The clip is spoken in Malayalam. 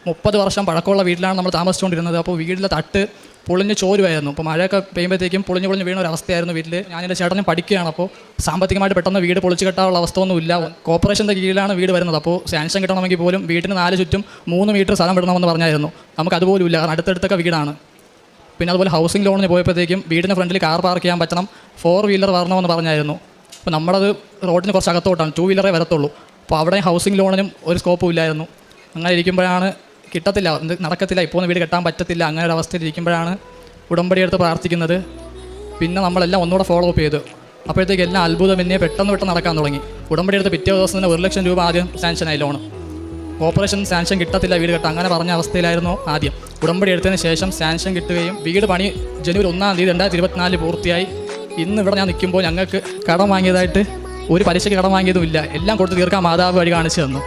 30 വർഷം പഴക്കമുള്ള വീട്ടിലാണ് നമ്മൾ താമസിച്ചുകൊണ്ടിരുന്നത്. അപ്പോൾ വീട്ടിലെ തട്ട് പൊളിഞ്ഞ് ചോരുമായിരുന്നു. അപ്പോൾ മഴയൊക്കെ പെയ്യുമ്പോഴത്തേക്കും പൊളിഞ്ഞ് വീണ ഒരു അവസ്ഥയായിരുന്നു വീട്ടിൽ. ഞാൻ എൻ്റെ ചേട്ടനും പഠിക്കുകയാണ്. അപ്പോൾ സാമ്പത്തികമായിട്ട് പെട്ടെന്ന് വീട് പൊളിച്ച് കെട്ടാനുള്ള അവസ്ഥ ഒന്നുമില്ല. കോർപ്പറേഷൻ്റെ കീഴിലാണ് വീട് വരുന്നത്. അപ്പോൾ സാങ്ഷൻ കിട്ടണമെങ്കിൽ പോലും വീട്ടിന് 4 ചുറ്റും 3 മീറ്റർ സ്ഥലം വിടണമെന്ന് പറഞ്ഞായിരുന്നു. നമുക്ക് അതുപോലും ഇല്ല, കാരണം അടുത്തടുത്തൊക്കെ വീടാണ്. പിന്നെ അതുപോലെ ഹൗസിംഗ് ലോണിന് പോയപ്പോഴത്തേക്കും വീടിന് ഫ്രണ്ടിൽ കാർ പാർക്ക് ചെയ്യാൻ പറ്റണം, 4 വീലർ വരണമെന്ന് പറഞ്ഞായിരുന്നു. അപ്പോൾ നമ്മളത് റോഡിന് കുറച്ച് അകത്തോട്ടാണ്, 2 വീലറേ വരത്തുള്ളൂ. അപ്പോൾ അവിടെ ഹൗസിംഗ് ലോണിനും ഒരു സ്കോപ്പും ഇല്ലായിരുന്നു. അങ്ങനെ ഇരിക്കുമ്പോഴാണ് കിട്ടത്തില്ല, നടക്കത്തില്ല, ഇപ്പോൾ വീട് കെട്ടാൻ പറ്റത്തില്ല. അങ്ങനെ ഒരു അവസ്ഥയിൽ ഇരിക്കുമ്പോഴാണ് ഉടമ്പടി എടുത്ത് പ്രാർത്ഥിക്കുന്നത്. പിന്നെ നമ്മളെല്ലാം ഒന്നുകൂടെ ഫോളോ അപ്പ് ചെയ്തു. അപ്പോഴത്തേക്ക് എല്ലാം അത്ഭുതം എന്നെ പെട്ടെന്ന് നടക്കാൻ തുടങ്ങി. ഉടമ്പടി എടുത്ത് പിറ്റേ ദിവസം തന്നെ 1 ലക്ഷം രൂപ ആദ്യം സാങ്ഷനായി ലോണ്. കോർപ്പറേഷൻ സാങ്ഷൻ കിട്ടത്തില്ല വീട് കെട്ടാൻ, അങ്ങനെ പറഞ്ഞ അവസ്ഥയിലായിരുന്നു ആദ്യം. ഉടമ്പടി എടുത്തതിന് ശേഷം സാങ്ഷൻ കിട്ടുകയും വീട് പണി ജനുവരി 1 തീയതി 2024 പൂർത്തിയായി. ഇന്ന് ഇവിടെ ഞാൻ നിൽക്കുമ്പോൾ ഞങ്ങൾക്ക് കടം വാങ്ങിയതായിട്ട് ഒരു പലിശയ്ക്ക് കടം വാങ്ങിയതുമില്ല. എല്ലാം കൊടുത്ത് തീർക്കാൻ മാതാവ് വഴി കാണിച്ചു തന്നു.